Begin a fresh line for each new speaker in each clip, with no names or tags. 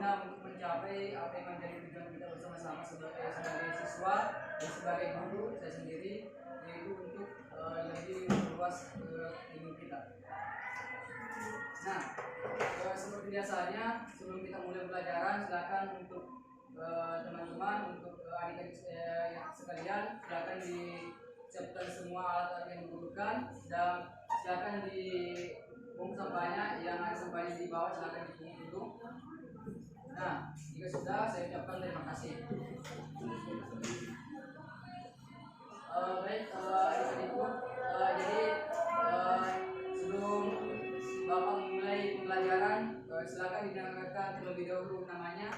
guna untuk mencapai apa yang menjadi tujuan kita bersama-sama sebagai siswa dan sebagai guru saya sendiri, yaitu untuk lebih luas ilmu kita. Nah, seperti biasanya sebelum kita mulai pelajaran, silakan untuk teman-teman, untuk adik-adik sekalian, silakan disiapkan semua alat yang dibutuhkan dan silakan di buang sampahnya, yang ada sampahnya di bawah silakan dipungut dulu. Nah, jika sudah, saya ucapkan terima kasih. Baik, adik-adikku, jadi sebelum Bapak mulai pembelajaran, silakan didengarkan terlebih dahulu namanya.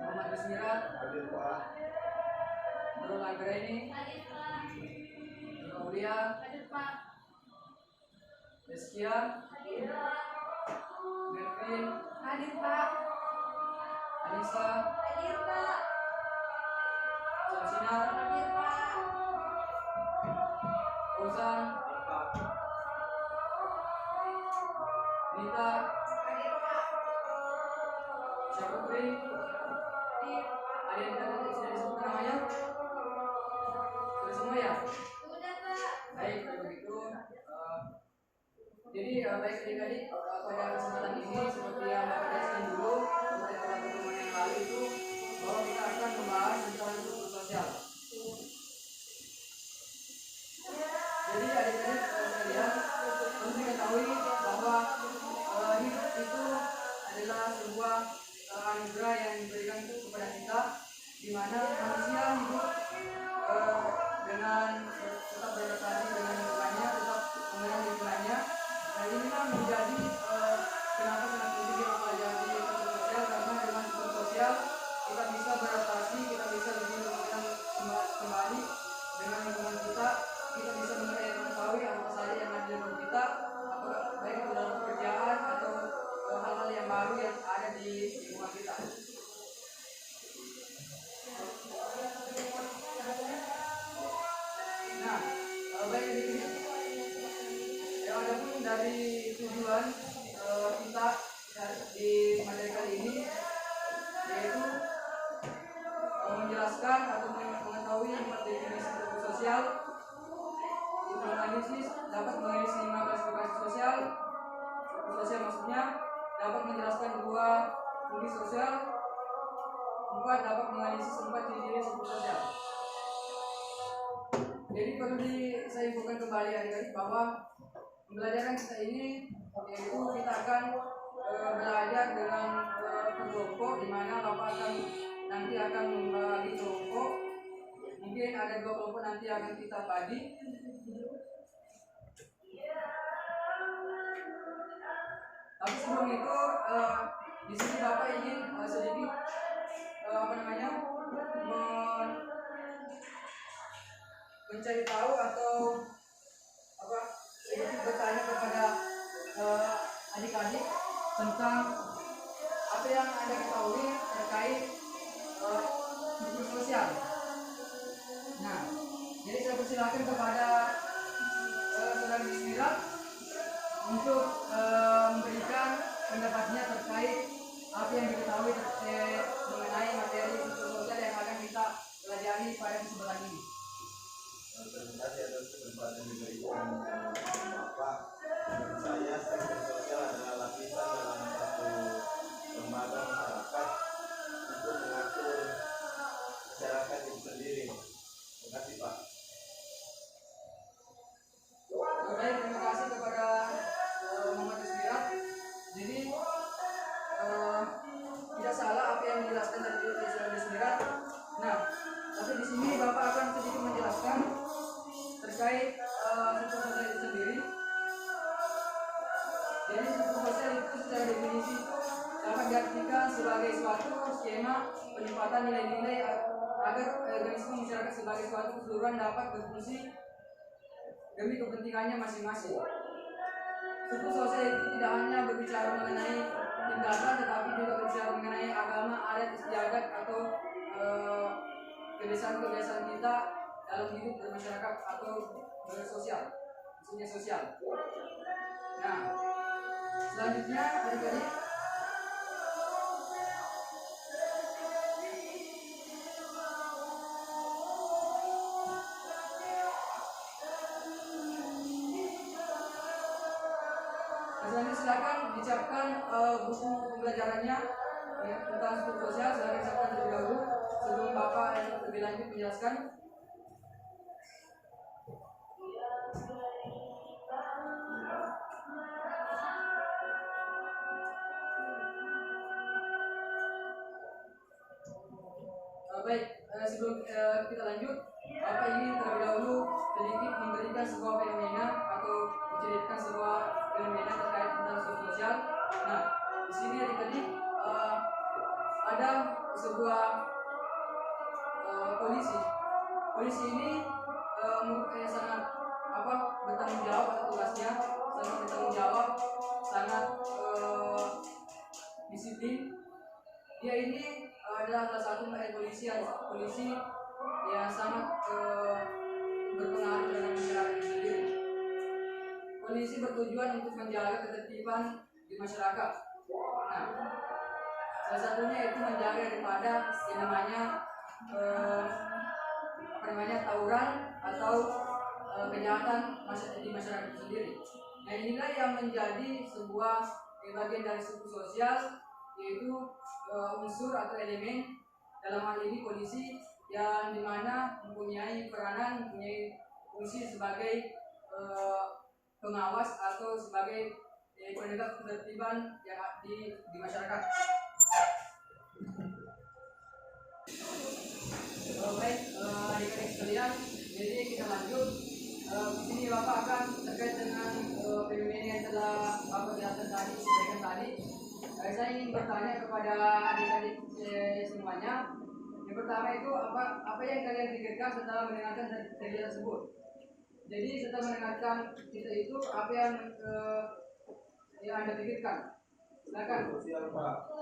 Muhammad Bismirat. Hadir Pak. Nurul Anggraini. Hadir Pak. Nurul Aulia. Hadir Pak. Deskia. Hadir Pak. Melvin. Hadir Pak. Anissa. Hadir Pak. Samsina. Hadir Pak. Fauzan. Nita. Hadir Pak. Syafri. Ada yang sudah disebut namanya? Sudah semua ya? Sudah Pak. Baik, kalau begitu jadi baik adik-adik, pada kesempatan ini seperti yang Bapak jelaskan dulu pada pertemuan yang lalu itu, bahwa kita akan membahas tentang struktur sosial. Jadi adik-adik sekalian perlu diketahui bahwa hidup itu adalah sebuah anugerah yang diberikan kepada kita, di mana manusia hidup dengan tetap beradaptasi dengan lingkungannya, tetap mengenal lingkungannya. Nah, inilah menjadi kenapa sangat penting kita pelajari struktur sosial, karena dengan struktur sosial kita bisa beradaptasi, kita bisa lebih mengenal kembali dengan lingkungan kita, kita bisa mengetahui apa saja yang ada di lingkungan kita, apakah baik itu dalam pekerjaan atau hal-hal yang baru yang ada di lingkungan kita. Nah, baik ini adapun dari tujuan kita di materi kali ini, yaitu menjelaskan atau mengetahui 4 definisi struktur sosial. Analisis dapat menganalisis 5 klasifikasi sosial. Struktur sosial maksudnya dapat menjelaskan 2 fungsi sosial. 4 dapat menganalisis 4 ciri-ciri struktur sosial. Jadi perlu saya infokan kembali adik-adik bahwa pembelajaran kita ini yaitu kita akan belajar dengan kelompok, di mana Bapak nanti akan membagi kelompok. Mungkin ada 2 kelompok nanti akan kita bagi. Tapi sebelum itu di sini Bapak ingin sedikit mencari tahu atau sedikit bertanya kepada adik-adik tentang apa yang Anda ketahui terkait struktur sosial. Nah, jadi saya persilakan kepada saudara Bismillah untuk memberikan pendapatnya terkait apa yang diketahui mengenai materi struktur sosial yang akan kita pelajari pada kesempatan ini.
Terima kasih atas kesempatan yang diberikan Bapak. Menurut saya struktur sosial adalah lapisan dalam satu lembaga masyarakat untuk mengatur masyarakat itu sendiri. Terima kasih Pak.
Baik, terima kasih kepada Muhammad Bismirat. Jadi tidak salah apa yang dijelaskan dari Bismirat. Nah, tapi di sini Bapak akan sedikit menjelaskan terkait struktur sosial itu sendiri. Jadi struktur sosial itu secara definisi itu dapat diartikan sebagai suatu skema penempatan nilai-nilai agar organisme masyarakat sebagai suatu keseluruhan dapat berfungsi demi kepentingannya masing-masing. Struktur sosial itu tidak hanya berbicara mengenai tindakan, tetapi juga berbicara mengenai agama, adat istiadat atau kebiasaan-kebiasaan kita dalam hidup bermasyarakat atau bersosial, maksudnya sosial. Nah, Selanjutnya adik-adik, selanjutnya silakan disiapkan buku pembelajarannya ya, tentang struktur sosial. Silakan siapkan terlebih dahulu sebelum Bapak yang lebih lanjut menjelaskan. Baik, sebelum kita lanjut, Bapak ingin terlebih dahulu sedikit memberikan sebuah fenomena atau menceritakan sebuah fenomena terkait tentang struktur sosial. Nah, di sini adik-adik ada sebuah polisi. Polisi ini sangat bertanggung jawab atas tugasnya, sangat bertanggung jawab, sangat disiplin. Dia ini adalah salah satu polisi yang sangat berpengaruh dengan masyarakat itu sendiri. Polisi bertujuan untuk menjaga ketertiban di masyarakat. Nah, salah satunya itu menjaga daripada yang namanya tawuran atau kejahatan di masyarakat itu sendiri. Nah, inilah yang menjadi sebuah bagian dari struktur sosial, yaitu unsur atau elemen dalam hal ini polisi yang dimana mempunyai peranan, mempunyai fungsi sebagai pengawas atau sebagai penegak ketertiban yang di masyarakat. Baik, adik-adik sekalian, jadi kita lanjut. Di sini Bapak akan terkait dengan fenomena yang telah Bapak jelaskan tadi, sampaikan tadi. Saya ingin bertanya kepada adik-adik semuanya. Yang pertama itu apa yang kalian pikirkan setelah mendengarkan cerita tersebut? Jadi setelah mendengarkan cerita itu apa yang Anda pikirkan? Silakan.
Sosial, Pak.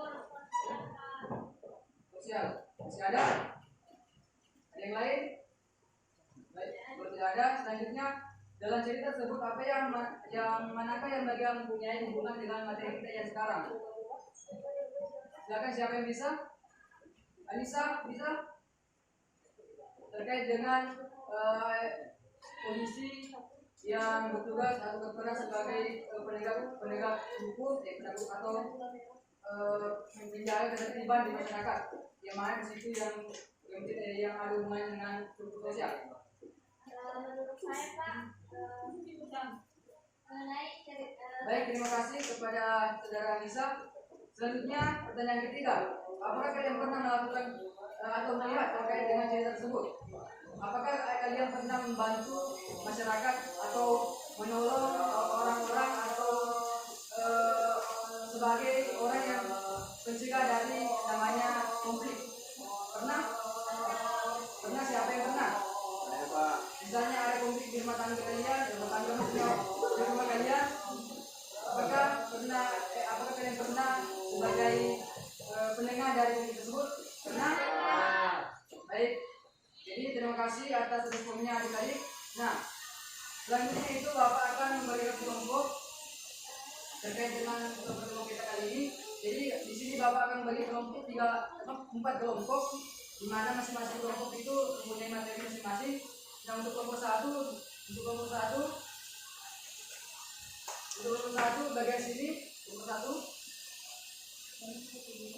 Sosial. Masih ada? Ada yang lain? Baik, kalau tidak ada, selanjutnya dalam cerita tersebut apa yang manakah yang bagian mempunyai hubungan dengan materi kita yang sekarang? Silakan, siapa yang bisa? Anissa, bisa? Terkait dengan polisi yang bertugas atau berperan sebagai penegak hukum atau menjaga ketertiban di masyarakat, yang mana di situ yang ada hubungannya dengan struktur sosial.
Menurut saya Pak, mengenai
Baik, terima kasih kepada saudara Anissa. Selanjutnya pertanyaan ketiga, apakah kalian pernah melakukan atau melihat terkait dengan cerita tersebut? Apakah kalian pernah membantu masyarakat atau menolong orang-orang atau sebagai orang yang pencegah dari namanya konflik? Pernah? Pernah, siapa yang pernah?
Saya, Pak.
Misalnya ada konflik di rumah tangga kalian, di rumah kalian, apakah kalian pernah sebagai penengah dari konflik tersebut? Pernah? Baik. Jadi terima kasih atas responnya adik-adik. Nah, selanjutnya itu Bapak akan memberikan kelompok terkait dengan pertemuan kita kali ini. Jadi di sini Bapak akan membagi kelompok 4 kelompok, di mana masing-masing kelompok itu mempunyai materi masing-masing. Nah, untuk kelompok satu bagian sini, kelompok 1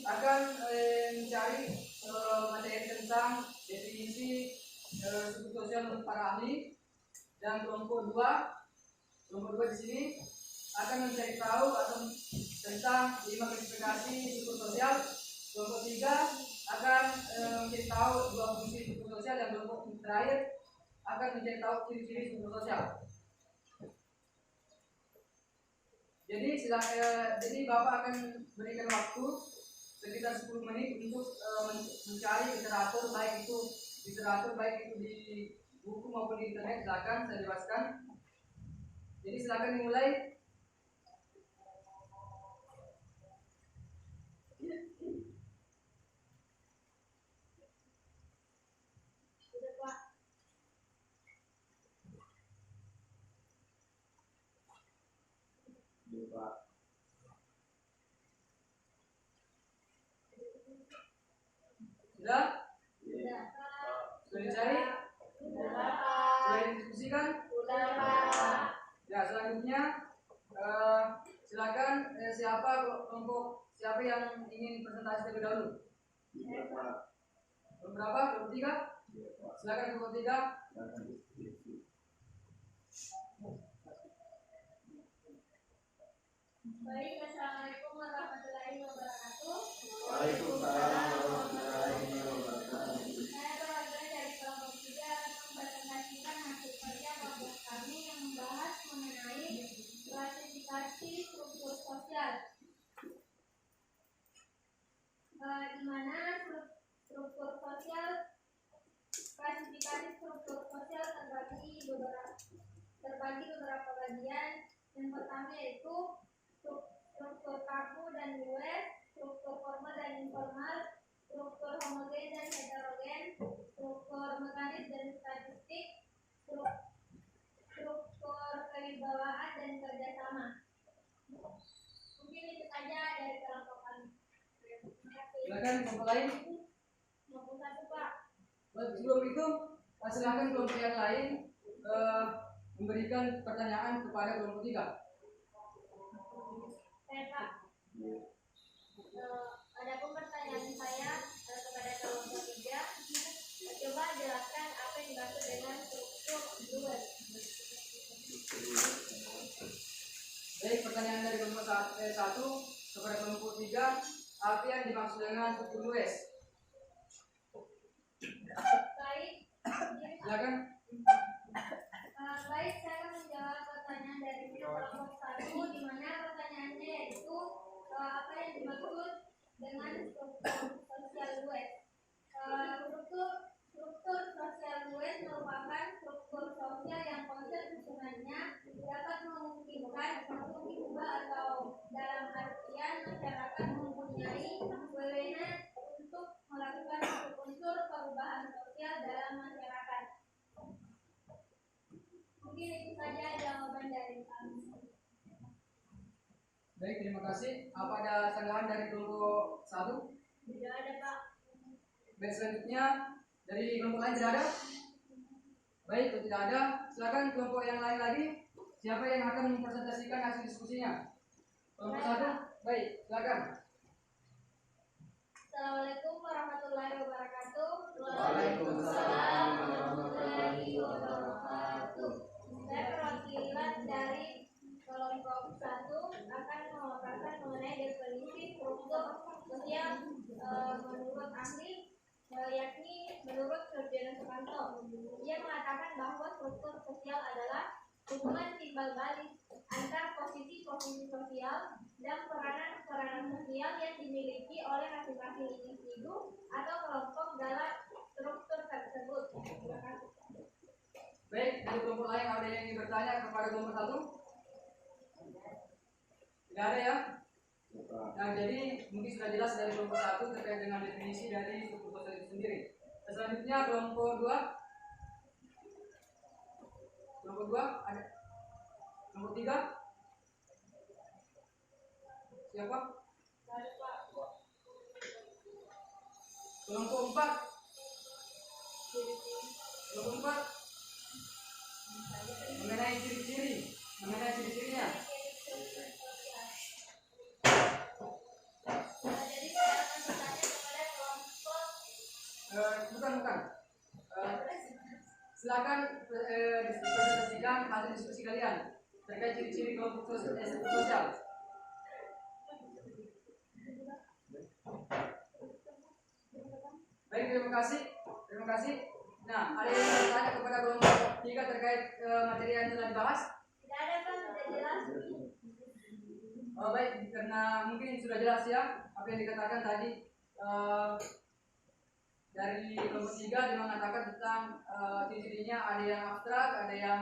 akan mencari materi tentang definisi struktur sosial menurut para ahli, dan kelompok 2 di sini akan mencari tahu atau tentang 5 klasifikasi struktur sosial. Kelompok 3 akan mencari tahu 2 fungsi struktur sosial, dan kelompok terakhir akan mencari tahu ciri-ciri struktur sosial. Jadi Bapak akan berikan waktu sekitar 10 menit untuk mencari literatur baik itu di buku maupun di internet. Silakan, saya jelaskan. Jadi silakan dimulai.
Iya, Pak.
Sudah?
Sudah, Pak.
Sudah dicari?
Sudah, Pak.
Sudah didiskusikan?
Sudah, Pak.
Ya, selanjutnya silakan siapa yang ingin presentasi terlebih dahulu? Berapa? 23? Silakan kelompok 3.
Baik, assalamualaikum warahmatullahi wabarakatuh.
Waalaikumsalam warahmatullahi wabarakatuh.
Saya perwakilan dari kelompok 3 akan mempresentasikan hasil kerja kelompok kami yang membahas mengenai klasifikasi struktur sosial. Di mana klasifikasi struktur sosial terbagi beberapa bagian. Yang pertama yaitu struktur kaku dan luas, struktur formal dan informal, struktur homogen dan heterogen, struktur mekanis dan statistik, struktur kewibawaan dan kerjasama. Mungkin itu saja dari kelompok kami.
Silakan kelompok lain.
21, Pak.
Sebelum itu, silakan kelompok yang lain memberikan pertanyaan kepada kelompok 3.
Saya, Pak. Adapun pertanyaan saya kepada kelompok 3, coba jelaskan apa yang dimaksud dengan struktur luas.
Baik, pertanyaan dari kelompok 1 kepada kelompok 3, apa yang dimaksud dengan struktur luas?
Baik,
Silakan.
baik, saya akan menjawab pertanyaan dari kelompok 1, di mana pertanyaannya yaitu apa yang dimaksud dengan struktur sosial luas. Struktur sosial luas merupakan struktur sosial yang konsep susunannya dapat memungkinkan untuk diubah atau dalam artian masyarakat mempunyai wewenang untuk melakukan unsur perubahan sosial dalam masyarakat. Mungkin itu saja jawaban dari kami.
Baik, terima kasih. Apa ada tanggapan dari kelompok 1?
Tidak ada, Pak.
Baik, selanjutnya dari kelompok lain tidak ada? Baik, kalau tidak ada, silakan kelompok yang lain lagi. Siapa yang akan mempresentasikan hasil diskusinya? Kelompok 1? Baik, silakan.
Assalamualaikum warahmatullahi wabarakatuh.
Waalaikumsalam warahmatullahi wabarakatuh.
Saya perwakilan dari kelompok 1 akan memaparkan mengenai definisi struktur sosial menurut ahli, yakni menurut Sarjana Sukanto. Ia mengatakan bahwa struktur sosial adalah hubungan timbal balik antar posisi-posisi sosial dan peranan-peranan sosial yang dimiliki oleh masing-masing individu atau kelompok dalam struktur tersebut. Terima kasih.
Baik, dari kelompok lain ada yang ingin bertanya kepada kelompok 1? Tidak ada ya? Nah, jadi mungkin sudah jelas dari kelompok 1 terkait dengan definisi dari struktur sosial itu sendiri. Selanjutnya kelompok 2. Kelompok 2 ada. Kelompok 3. Siapa? Kelompok 4. Kelompok 4 mengenai ciri-cirinya.
Jadi saya akan bertanya kepada kelompok
Bukan. Silakan presentasikan hasil diskusi kalian terkait ciri-ciri kelompok sosial. Baik, terima kasih. Nah, ada yang bertanya kepada kelompok 3 terkait materi yang telah dibahas?
tidak ada, Pak, sudah jelas.
Baik, karena mungkin sudah jelas ya apa yang dikatakan tadi dari kelompok 3 dia mengatakan tentang ciri-cirinya, ada yang abstrak, ada yang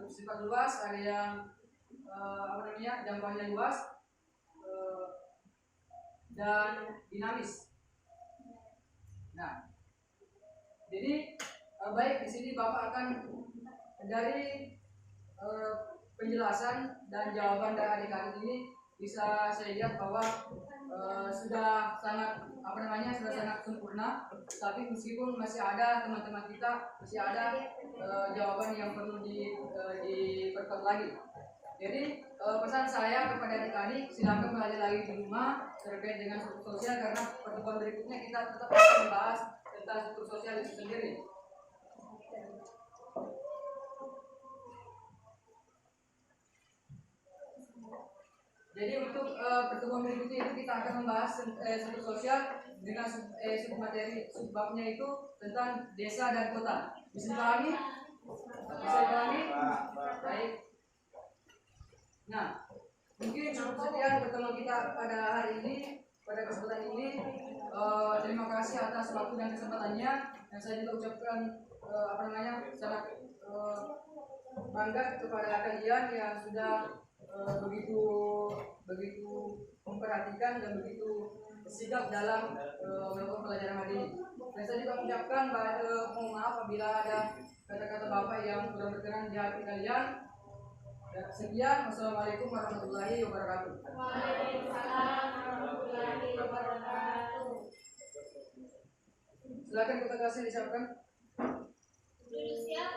bersifat luas, ada yang jangkauannya luas dan dinamis. Nah, jadi baik di sini Bapak akan dari penjelasan dan jawaban dari adik-adik ini bisa saya lihat bahwa sudah sangat sudah sangat sempurna, tapi meskipun masih ada teman-teman kita masih ada jawaban yang perlu diperkuat lagi. Jadi pesan saya kepada adik-adik, silakan belajar lagi di rumah terkait dengan struktur sosial, karena pertemuan berikutnya kita tetap akan membahas tentang struktur sosial itu sendiri. Jadi untuk pertemuan berikutnya itu kita akan membahas struktur sosial dengan submateri subbabnya itu tentang desa dan kota. Bisa dipahami? Bisa dipahami? Baik. Nah, mungkin cukup sekian pertemuan kita pada hari ini, pada kesempatan ini. Terima kasih atas waktu dan kesempatannya. Dan saya juga ucapkan sangat bangga kepada kalian yang sudah begitu memperhatikan dan begitu sigap dalam melakukan pelajaran hari ini. Dan saya juga mengucapkan mohon maaf apabila ada kata-kata Bapak yang kurang berkenan di hati kalian. Sekian, wassalamualaikum warahmatullahi wabarakatuh.
Waalaikumsalam warahmatullahi wabarakatuh.
Silakan kata kasih disiapkan.
Duduk siap.